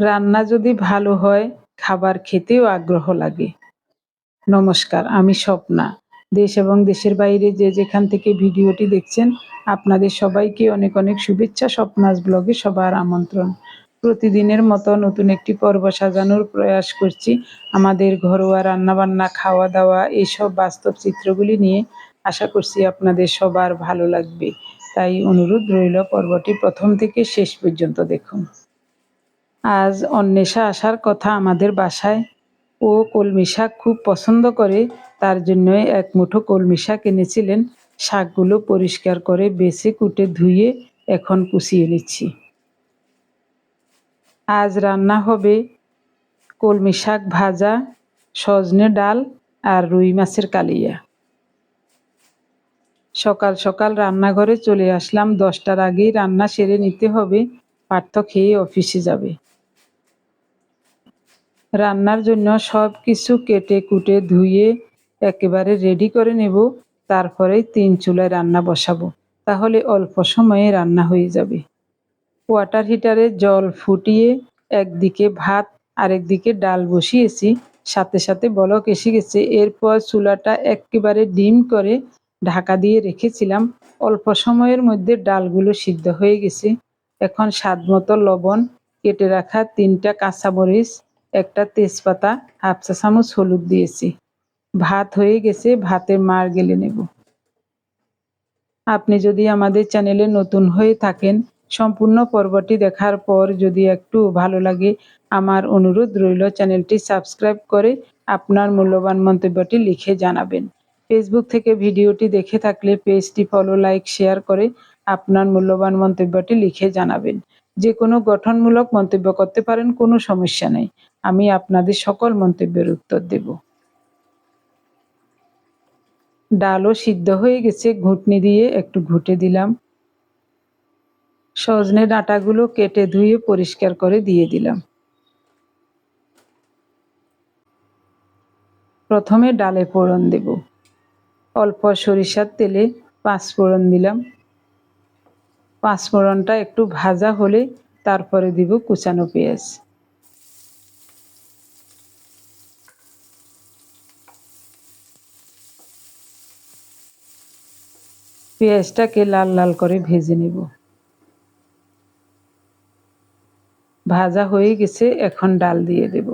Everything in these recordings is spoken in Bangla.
রান্না যদি ভালো হয়, খাবার খেতেও আগ্রহ লাগে। নমস্কার, আমি স্বপ্না। দেশ এবং দেশের বাইরে যে যেখান থেকে ভিডিওটি দেখছেন, আপনাদের সবাইকে অনেক অনেক শুভেচ্ছা। স্বপ্নাস ব্লগে সবার আমন্ত্রণ। প্রতিদিনের মতো নতুন একটি পর্ব সাজানোর প্রয়াস করছি। আমাদের ঘরোয়া রান্নাবান্না, খাওয়া দাওয়া এইসব বাস্তব চিত্রগুলি নিয়ে। আশা করছি আপনাদের সবার ভালো লাগবে। তাই অনুরোধ রইল, পর্বটি প্রথম থেকে শেষ পর্যন্ত দেখুন। আজ অন্বেষা আসার কথা আমাদের বাসায়। ও কলমি শাক খুব পছন্দ করে, তার জন্যই এক মুঠো কলমি শাক এনেছিলেন। শাকগুলো পরিষ্কার করে বেছে কুটে ধুয়ে এখন কুচিয়ে নিচ্ছি। আজ রান্না হবে কলমি শাক ভাজা, সজনে ডাল আর রুই মাছের কালিয়া। সকাল সকাল রান্নাঘরে চলে আসলাম। 10টার আগেই রান্না সেরে নিতে হবে, পার্থ খেয়ে অফিসে যাবে। রান্নার জন্য সব কিছু কেটে কুটে ধুয়ে একেবারে রেডি করে নেব। তারপরেই 3 চুলায় রান্না বসাবো, তাহলে অল্প সময়ে রান্না হয়ে যাবে। ওয়াটার হিটারে জল ফুটিয়ে একদিকে ভাত আরেকদিকে ডাল বসিয়েছি। সাথে সাথে বলক এসে গেছে। এরপর চুলাটা একেবারে ডিম করে ঢাকা দিয়ে রেখেছিলাম। অল্প সময়ের মধ্যে ডালগুলো সিদ্ধ হয়ে গেছে। এখন স্বাদ মতো লবণ, কেটে রাখা 3টা কাঁচামরিচ, একটা তেজপাতা, হাফ চা চামচ হলুদ দিয়েছি। ভাত হয়ে গেছে, ভাতের মাড় গেলে নেব। আপনি যদি আমাদের চ্যানেলে নতুন হয়ে থাকেন, সম্পূর্ণ পর্বটি দেখার পর যদি একটু ভালো লাগে, আমার অনুরোধ রইল চ্যানেলটি সাবস্ক্রাইব করে আপনার মূল্যবান মন্তব্যটি লিখে জানাবেন। ফেসবুক থেকে ভিডিওটি দেখে থাকলে পেজটি ফলো, লাইক, শেয়ার করে আপনার মূল্যবান মন্তব্যটি লিখে জানাবেন। যে কোনো গঠনমূলক মন্তব্য করতে পারেন, কোনো সমস্যা নেই। আমি আপনাদের সকল মন্তব্যের উত্তর দেব। ডালও সিদ্ধ হয়ে গেছে, ঘুটনি দিয়ে একটু ঘুটে দিলাম। সজনে ডাঁটাগুলো কেটে ধুয়ে পরিষ্কার করে দিয়ে দিলাম। প্রথমে ডালে ফোড়ন দেব। অল্প সরিষার তেলে 5 ফোড়ন দিলাম। 5 ফোড়নটা একটু ভাজা হলে তারপরে দিব কুচানো পেঁয়াজ। পেঁয়াজটাকে লাল লাল করে ভেজে নেব। ভাজা হয়ে গেছে, এখন ডাল দিয়ে দেব।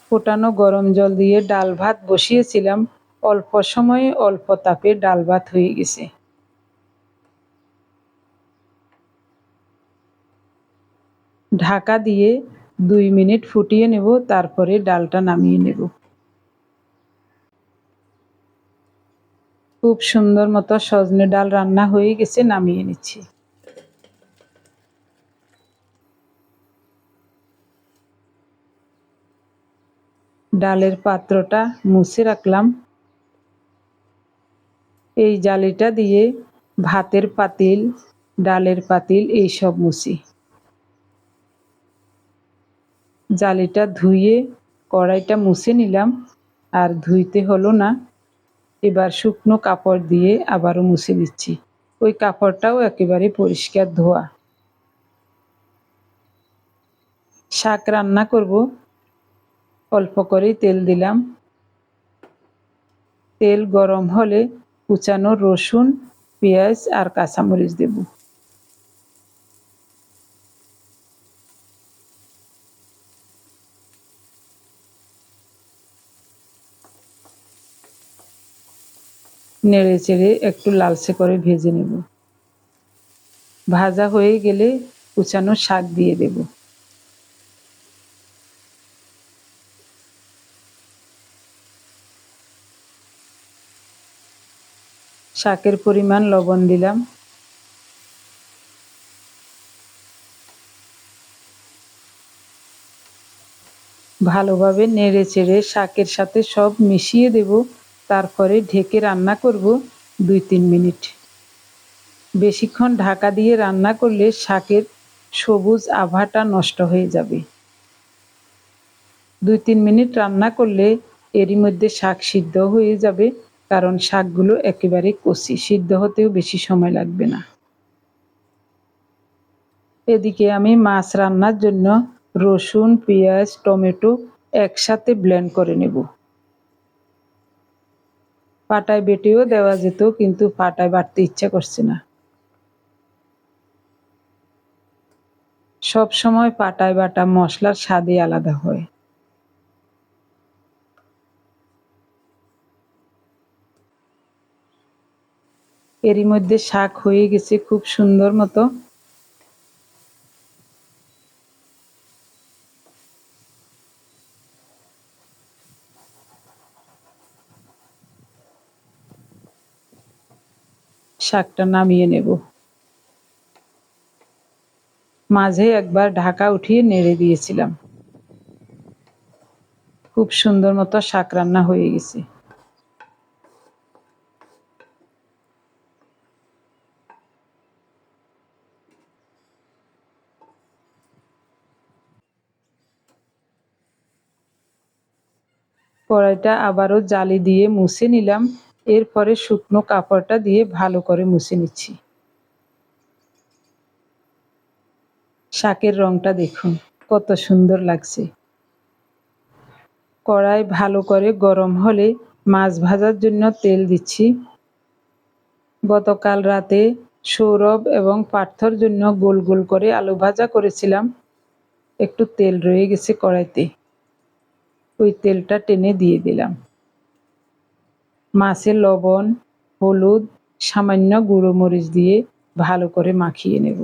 ফোটানো গরম জল দিয়ে ডাল ভাত বসিয়েছিলাম। অল্প সময়ে অল্প তাপে ডাল ভাত হয়ে গেছে। ঢাকা দিয়ে 2 মিনিট ফুটিয়ে নেব, তারপরে ডালটা নামিয়ে নেব। খুব সুন্দর মতো সজনে ডাল রান্না হয়ে গেছে, নামিয়ে নিচ্ছি। ডালের পাত্রটা মুছে রাখলাম। এই জালিটা দিয়ে ভাতের পাতিল, ডালের পাতিল এইসব মুছি। জালিটা ধুয়ে কড়াইটা মুছে নিলাম, আর ধুইতে হলো না। এবার শুকনো কাপড় দিয়ে আবারও মুছে দিচ্ছি। ওই কাপড়টাও একেবারে পরিষ্কার ধোয়া। শাক রান্না করব, অল্প করেই তেল দিলাম। তেল গরম হলে কুচানো রসুন, পেঁয়াজ আর কাঁচামরিচ দেব। নেড়ে চেড়ে একটু লালচে করে ভেজে নেব। ভাজা হয়ে গেলে কুচানো শাক দিয়ে দেব। শাকের পরিমাণ লবণ দিলাম। ভালোভাবে নেড়ে চেড়ে শাকের সাথে সব মিশিয়ে দেব। তারপরে ঢেকে রান্না করব 2-3 মিনিট। বেশিক্ষণ ঢাকা দিয়ে রান্না করলে শাকের সবুজ আভাটা নষ্ট হয়ে যাবে। 2-3 মিনিট রান্না করলে এরই মধ্যে শাক সিদ্ধ হয়ে যাবে, কারণ শাকগুলো একেবারে কচি, সিদ্ধ হতেও বেশি সময় লাগবে না। এদিকে আমি মাছ রান্নার জন্য রসুন, পেঁয়াজ, টমেটো একসাথে ব্লেন্ড করে নেব। পাটায় বেটেও দেওয়া যেত, কিন্তু পাটায় বাটতে ইচ্ছা করছে না। সব সময় পাটায় বাটা মশলার স্বাদই আলাদা হয়। এরই মধ্যে শাক হয়ে গেছে খুব সুন্দর মতো। শাকটা নামিয়ে নেব। মাঝে একবার ঢাকা উঠিয়ে নেড়ে দিয়েছিলাম। খুব সুন্দর মতো শাক রান্না হয়ে গেছে। কড়াইটা আবারও জালি দিয়ে মুছে নিলাম। এরপরে শুকনো কাপড়টা দিয়ে ভালো করে মুছে নিচ্ছি। শাকের রংটা দেখুন কত সুন্দর লাগছে। কড়াই ভালো করে গরম হলে মাছ ভাজার জন্য তেল দিচ্ছি। গতকাল রাতে সৌরভ এবং পার্থর জন্য গোল গোল করে আলু ভাজা করেছিলাম। একটু তেল রয়ে গেছে কড়াইতে, ওই তেলটা টেনে দিয়ে দিলাম। মাছে লবণ, হলুদ, সামান্য গুঁড়ো মরিচ দিয়ে ভালো করে মাখিয়ে নেব।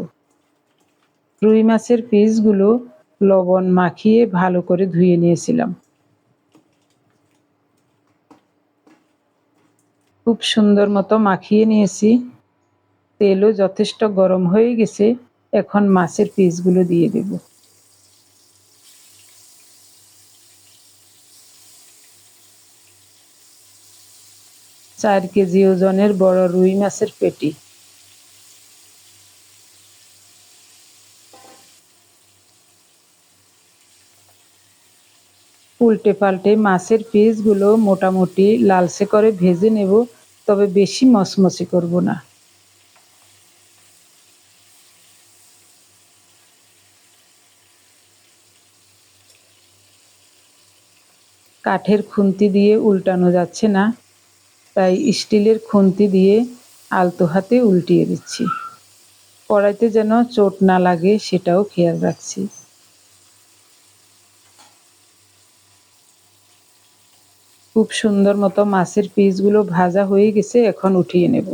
রুই মাছের পিসগুলো লবণ মাখিয়ে ভালো করে ধুয়ে নিয়েছিলাম। খুব সুন্দর মতো মাখিয়ে নিয়েছি। তেলও যথেষ্ট গরম হয়ে গেছে। এখন মাছের পিসগুলো দিয়ে দেব। 4 কেজি ওজনের বড় রুই মাছের পেটি। উল্টে পাল্টে মাছের পিসগুলো মোটামুটি লালচে করে ভেজে নেব, তবে বেশি মচমচে করব না। কাঠের খুন্তি দিয়ে উল্টানো যাচ্ছে না, তাই স্টিলের খুন্তি দিয়ে আলতো হাতে উল্টিয়ে দিচ্ছি। কড়াইতে যেন চোট না লাগে সেটাও খেয়াল রাখছি। খুব সুন্দর মতো মাছের পিসগুলো ভাজা হয়ে গেছে, এখন উঠিয়ে নেব।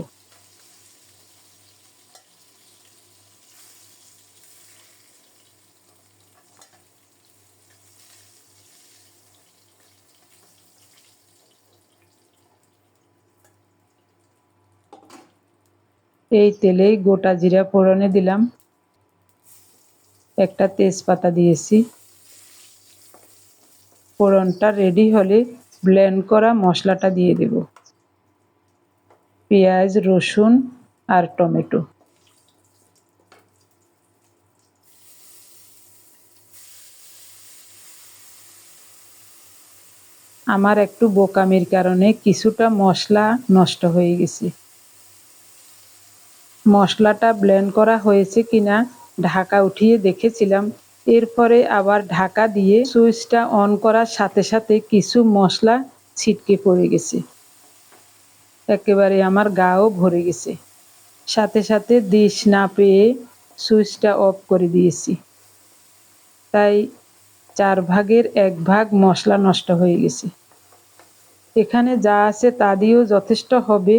এই তেলেই গোটা জিরা ফোড়নে দিলাম, একটা তেজপাতা দিয়েছি। ফোড়নটা রেডি হলে ব্লেন্ড করা মশলাটা দিয়ে দেব। পেঁয়াজ, রসুন আর টমেটো। আমার একটু বোকামির কারণে কিছুটা মশলা নষ্ট হয়ে গেছে। মশলাটা ব্লেন্ড করা হয়েছে কিনা ঢাকা উঠিয়ে দেখেছিলাম। এরপরে আবার ঢাকা দিয়ে সুইচটা অন করার সাথে সাথে কিছু মশলা ছিটকে পড়ে গেছে। একেবারে আমার গাও ভরে গেছে। সাথে সাথে দিশ না পেয়ে সুইচটা অফ করে দিয়েছি। তাই 4 ভাগের 1 ভাগ মশলা নষ্ট হয়ে গেছে। এখানে যা আছে তা দিয়েও যথেষ্ট হবে,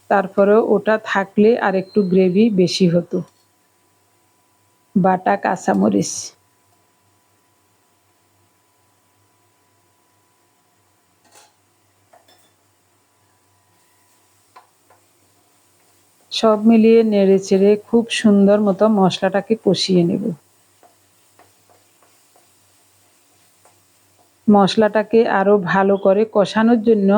তারপরেও ওটা থাকলে আর একটু গ্রেভি বেশি হতো। বাটা কাঁচামরিচ, সব মিলিয়ে নেড়ে চেড়ে খুব সুন্দর মতো মশলাটাকে কষিয়ে নেব। মশলাটাকে আরো ভালো করে কষানোর জন্য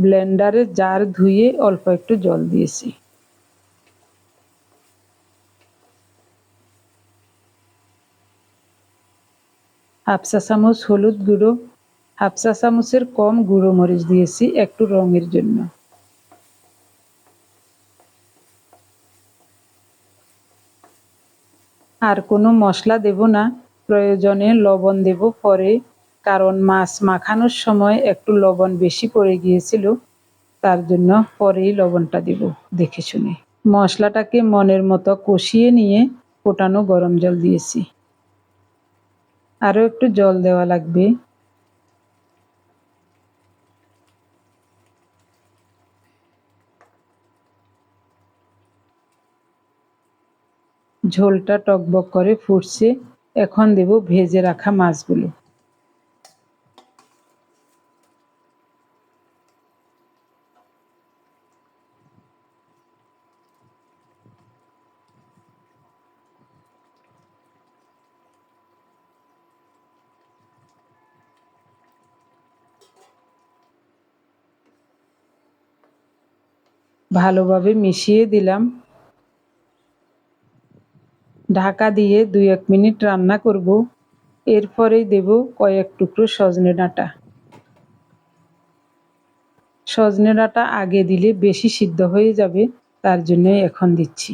ব্লেন্ডারে জার ধুয়ে অল্প একটু জল দিয়েছি। হাফ চা চামচ হলুদ গুঁড়ো, হাফ চা চামচের কম গুঁড়ো মরিচ দিয়েছি একটু রঙের জন্য। আর কোনো মশলা দেব না, প্রয়োজনে লবণ দেব পরে, কারণ মাছ মাখানোর সময় একটু লবণ বেশি পড়ে গিয়েছিল, তার জন্য পরেই লবণটা দেব দেখে শুনে। মশলাটাকে মনের মতো কষিয়ে নিয়ে ফোটানো গরম জল দিয়েছি, আরও একটু জল দেওয়া লাগবে। ঝোলটা টকবক করে ফুটছে, এখন দেব ভেজে রাখা মাছগুলো। ভালোভাবে মিশিয়ে দিলাম। ঢাকা দিয়ে 2-1 মিনিট রান্না করব। এরপরেই দেব কয়েক টুকরো সজনে ডাঁটা। সজনে ডাঁটা আগে দিলে বেশি সিদ্ধ হয়ে যাবে, তার জন্যই এখন দিচ্ছি।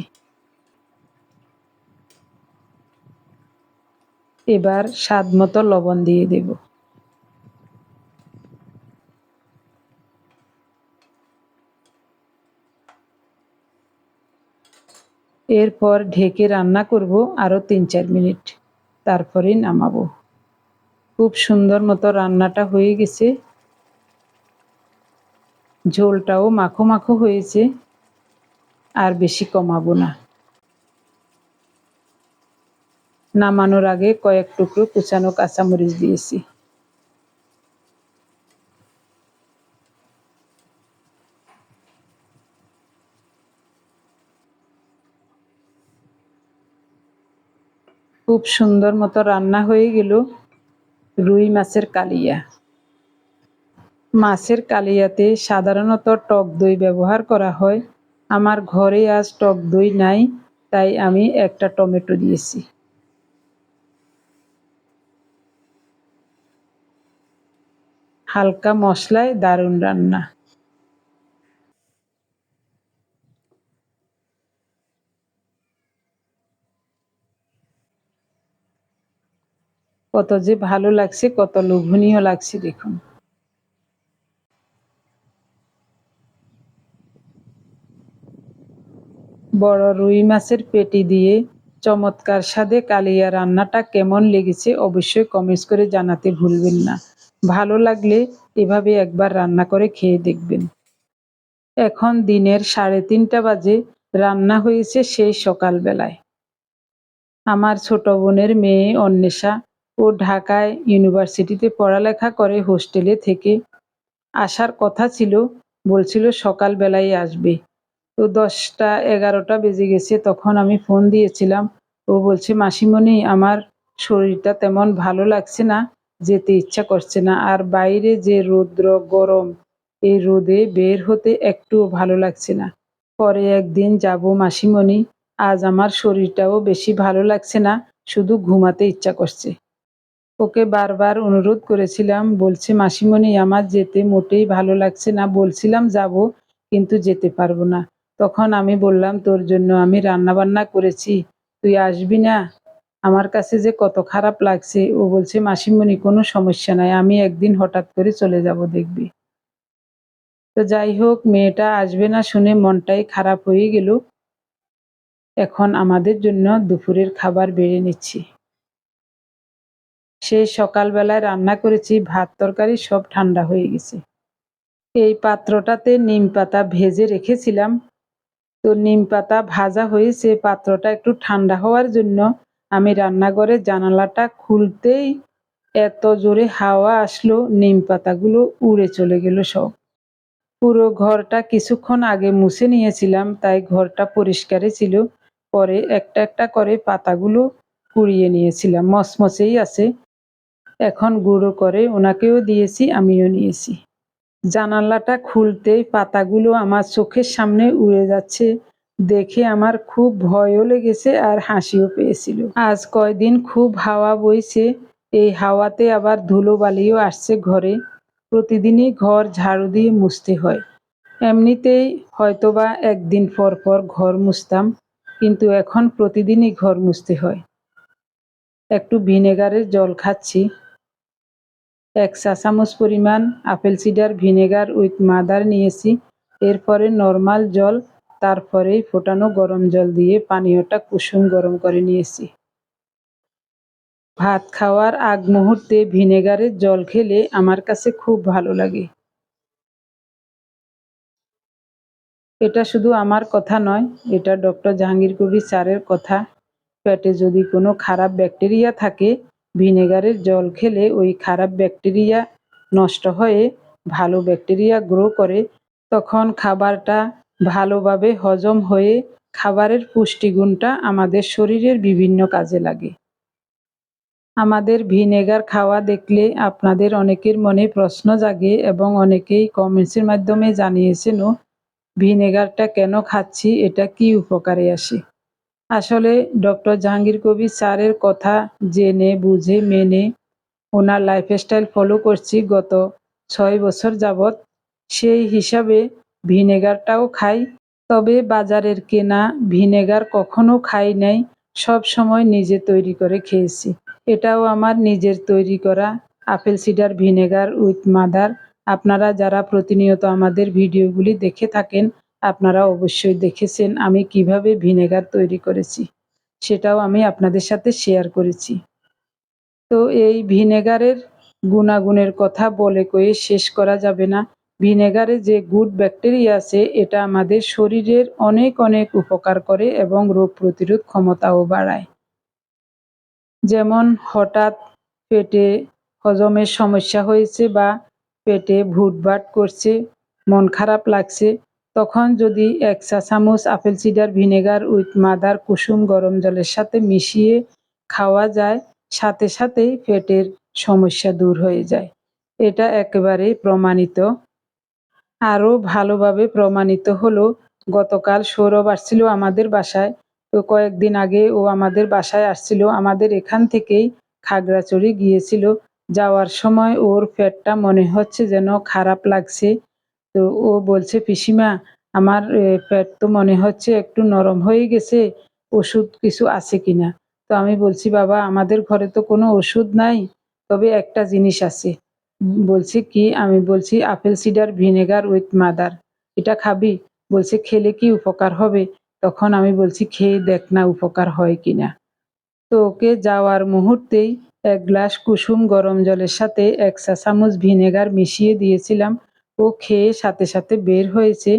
এবার স্বাদ মতো লবণ দিয়ে দেব। এরপর ঢেকে রান্না করব আরও 3-4 মিনিট, তারপরেই নামাবো। খুব সুন্দর মতো রান্নাটা হয়ে গেছে, ঝোলটাও মাখো মাখো হয়েছে, আর বেশি কমাবো না। নামানোর আগে কয়েক টুকরো কুচানো কাঁচামরিচ দিয়েছি। খুব সুন্দর মতো রান্না হয়ে গেল রুই মাছের কালিয়া। মাছের কালিয়াতে সাধারণত টক দই ব্যবহার করা হয়। আমার ঘরে আজ টক দই নাই, তাই আমি একটা টমেটো দিয়েছি। হালকা মশলায় দারুণ রান্না। কত যে ভালো লাগছে, কত লোভনীয় লাগছে দেখুন। বড় রুই মাছের পেটি দিয়ে চমৎকার স্বাদে কালিয়া রান্নাটা কেমন লেগেছে অবশ্যই কমেন্টস করে জানাতে ভুলবেন না। ভালো লাগলে এভাবে একবার রান্না করে খেয়ে দেখবেন। এখন দিনের 3:30 বাজে, রান্না হয়েছে সেই সকালবেলায়। আমার ছোট বোনের মেয়ে অন্বেষা, ও ঢাকায় ইউনিভার্সিটিতে পড়ালেখা করে হোস্টেলে থেকে। আসার কথা ছিল, বলছিল সকালবেলায় আসবে। তো 10টা 11টা বেজে গেছে, তখন আমি ফোন দিয়েছিলাম। ও বলছে, মাসিমণি আমার শরীরটা তেমন ভালো লাগছে না, যেতে ইচ্ছা করছে না, আর বাইরে যে রৌদ্র গরম, এই রোদে বের হতে একটুও ভালো লাগছে না। পরে একদিন যাব মাসিমণি, আজ আমার শরীরটাও বেশি ভালো লাগছে না, শুধু ঘুমাতে ইচ্ছা করছে। ওকে বারবার অনুরোধ করেছিলাম, বলছে মাসিমণি আমার যেতে মোটেই ভালো লাগছে না, বলছিলাম যাব কিন্তু যেতে পারবো না। তখন আমি বললাম, তোর জন্য আমি রান্না বান্না করেছি, তুই আসবি না? আমার কাছে যে কত খারাপ লাগছে। ও বলছে, মাসিমণি কোনো সমস্যা নাই, আমি একদিন হঠাৎ করে চলে যাব দেখবি। তো যাই হোক, মেয়েটা আসবে না শুনে মনটাই খারাপ হয়ে গেল। এখন আমাদের জন্য দুপুরের খাবার বেড়ে নিচ্ছি। সেই সকালবেলায় রান্না করেছি, ভাত তরকারি সব ঠান্ডা হয়ে গেছে। এই পাত্রটাতে নিম পাতা ভেজে রেখেছিলাম, তো নিম পাতা ভাজা হয়েছে। পাত্রটা একটু ঠান্ডা হওয়ার জন্য আমি রান্নাঘরের জানালাটা খুলতেই এত জোরে হাওয়া আসলো, নিম পাতাগুলো উড়ে চলে গেল সব। পুরো ঘরটা কিছুক্ষণ আগে মুছে নিয়েছিলাম, তাই ঘরটা পরিষ্কারই ছিল। পরে একটা একটা করে পাতাগুলো কুড়িয়ে নিয়েছিলাম, মচমচেই আছে। এখন গুঁড়ো করে ওনাকেও দিয়েছি, আমিও নিয়েছি। জানালাটা খুলতেই পাতাগুলো আমার চোখের সামনে উড়ে যাচ্ছে, দেখে আমার খুব ভয়ও লেগেছে আর হাসিও পেয়েছিল। আজ কয়দিন খুব হাওয়া বইছে, এই হাওয়াতে আবার ধুলোবালিও আসছে ঘরে। প্রতিদিনই ঘর ঝাড়ু দিয়ে মুছতে হয়। এমনিতেই হয়তোবা একদিন পর পর ঘর মুছতাম, কিন্তু এখন প্রতিদিনই ঘর মুছতে হয়। একটু ভিনেগারের জল খাচ্ছি। 1 চা চামচ পরিমাণ apple cider vinegar with mother নিয়েছি। এরপরে নর্মাল জল, তারপরে ফোটানো গরম জল দিয়ে পানীয়টা কুসুম গরম করে নিয়েছি। ভাত খাওয়ার আগ মুহূর্তে ভিনেগারের জল খেলে আমার কাছে খুব ভালো লাগে। এটা শুধু আমার কথা নয়, এটা ডক্টর জাহাঙ্গীর কবির স্যারের কথা। পেটে যদি কোনো খারাপ ব্যাকটেরিয়া থাকে, ভিনেগারের জল খেলে ওই খারাপ ব্যাকটেরিয়া নষ্ট হয়ে ভালো ব্যাকটেরিয়া গ্রো করে। তখন খাবারটা ভালোভাবে হজম হয়ে খাবারের পুষ্টিগুণটা আমাদের শরীরের বিভিন্ন কাজে লাগে। আমাদের ভিনেগার খাওয়া দেখলে আপনাদের অনেকের মনে প্রশ্ন জাগে এবং অনেকেই কমেন্টসের মাধ্যমে জানিয়েছেনও ভিনেগারটা কেন খাচ্ছি, এটা কি উপকারে আসে। আসলে ডক্টর জাহাঙ্গীর কবির স্যারের কথা জেনে বুঝে মেনে ওনার লাইফস্টাইল ফলো করছি গত 6 বছর যাবৎ। সেই হিসাবে ভিনেগারটাও খাই, তবে বাজারের কেনা ভিনেগার কখনো খাই নাই, সব সময় নিজে তৈরি করে খেয়েছি। এটাও আমার নিজের তৈরি করা apple cider vinegar with mother. আপনারা যারা প্রতিনিয়ত আমাদের ভিডিওগুলি দেখে থাকেন, আপনারা অবশ্যই দেখেছেন আমি কিভাবে ভিনেগার তৈরি করেছি, সেটাও আমি আপনাদের সাথে শেয়ার করেছি। তো এই ভিনেগারের গুণাগুণের কথা বলে কয়ে শেষ করা যাবে না। ভিনেগারে যে গুড ব্যাকটেরিয়া আছে, এটা আমাদের শরীরের অনেক অনেক উপকার করে এবং রোগ প্রতিরোধ ক্ষমতাও বাড়ায়। যেমন হঠাৎ পেটে হজমের সমস্যা হয়েছে বা পেটে ভুটভাট করছে, মন খারাপ লাগছে, তখন যদি 1 চা চামচ apple cider vinegar with mother কুসুম গরম জলের সাথে মিশিয়ে খাওয়া যায়, সাথে সাথেই পেটের সমস্যা দূর হয়ে যায়। এটা একেবারেই প্রমাণিত। আরও ভালোভাবে প্রমাণিত হলো, গতকাল সৌরভ আসছিল আমাদের বাসায়। তো কয়েকদিন আগে ও আমাদের বাসায় আসছিল, আমাদের এখান থেকেই খাগড়াছড়ি গিয়েছিল। যাওয়ার সময় ওর পেটটা মনে হচ্ছে যেন খারাপ লাগছে। তো ও বলছে, পিসিমা আমার পেট তো মনে হচ্ছে একটু নরম হয়ে গেছে, ওষুধ কিছু আছে কিনা। তো আমি বলছি, বাবা আমাদের ঘরে তো কোনো ওষুধ নাই, তবে একটা জিনিস আছে। বলছে কি, আমি বলছি apple cider vinegar with mother, এটা খাবি? বলছে খেলে কি উপকার হবে? তখন আমি বলছি খেয়ে দেখ না উপকার হয় কিনা। তো ওকে যাওয়ার মুহূর্তেই 1 গ্লাস কুসুম গরম জলের সাথে 1 চা চামচ ভিনেগার মিশিয়ে দিয়েছিলাম। ও খেয়ে সাথে সাথে বের হয়েছে।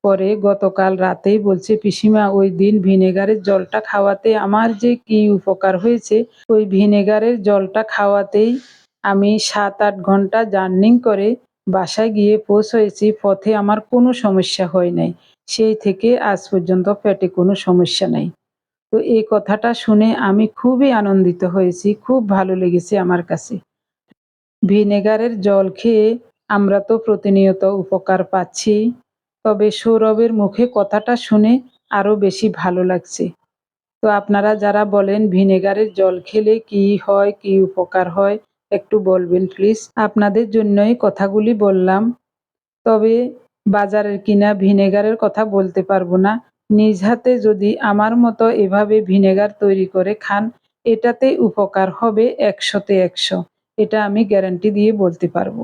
পরে গতকাল রাতেই বলছে, পিসিমা ওই দিন ভিনেগারের জলটা খাওয়াতে আমার যে কি উপকার হয়েছে। ওই ভিনেগারের জলটা খাওয়াতেই আমি 7-8 ঘন্টা জার্নিং করে বাসায় গিয়ে পৌঁছেছি। পথে আমার কোনো সমস্যা হয় নাই। সেই থেকে আজ পর্যন্ত পেটে কোনো সমস্যা নাই। তো এই কথাটা শুনে আমি খুবই আনন্দিত হয়েছি, খুব ভালো লেগেছে আমার কাছে। ভিনেগারের জল খেয়ে আমরা তো প্রতিনিয়ত উপকার পাচ্ছি, তবে সৌরভের মুখে কথাটা শুনে আরও বেশি ভালো লাগছে। তো আপনারা যারা বলেন ভিনেগারের জল খেলে কি হয়, কি উপকার হয়, একটু বলবেন প্লিজ। আপনাদের জন্যই কথাগুলি বললাম। তবে বাজারের কিনা ভিনেগারের কথা বলতে পারবো না। নিজ হাতে যদি আমার মতো এভাবে ভিনেগার তৈরি করে খান, এটাতে উপকার হবে 100-তে 100, এটা আমি গ্যারান্টি দিয়ে বলতে পারবো।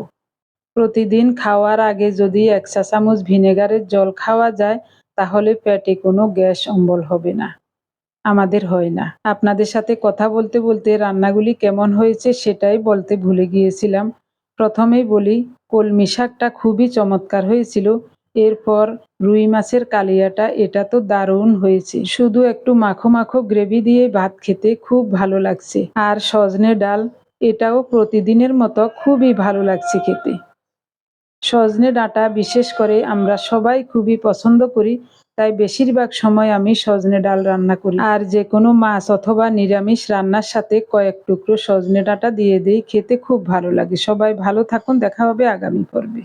প্রতিদিন খাওয়ার আগে যদি 1 চা চামচ ভিনেগারের জল খাওয়া যায়, তাহলে পেটে কোনো গ্যাস অম্বল হবে না। আমাদের হয় না। আপনাদের সাথে কথা বলতে বলতে রান্নাগুলি কেমন হয়েছে সেটাই বলতে ভুলে গিয়েছিলাম। প্রথমেই বলি, কলমি শাকটা খুবই চমৎকার হয়েছিল। এরপর রুই মাছের কালিয়াটা, এটা তো দারুণ হয়েছে। শুধু একটু মাখো মাখো গ্রেভি দিয়ে ভাত খেতে খুব ভালো লাগছে। আর সজনে ডাল, এটাও প্রতিদিনের মতো খুবই ভালো লাগছে খেতে। সজনে ডাঁটা বিশেষ করে আমরা সবাই খুবই পছন্দ করি, তাই বেশিরভাগ সময় আমি সজনে ডাল রান্না করি। আর যে কোনো মাছ অথবা নিরামিষ রান্নার সাথে কয়েক টুকরো সজনে ডাঁটা দিয়ে দিই, খেতে খুব ভালো লাগে। সবাই ভালো থাকুন, দেখা হবে আগামী পর্বে।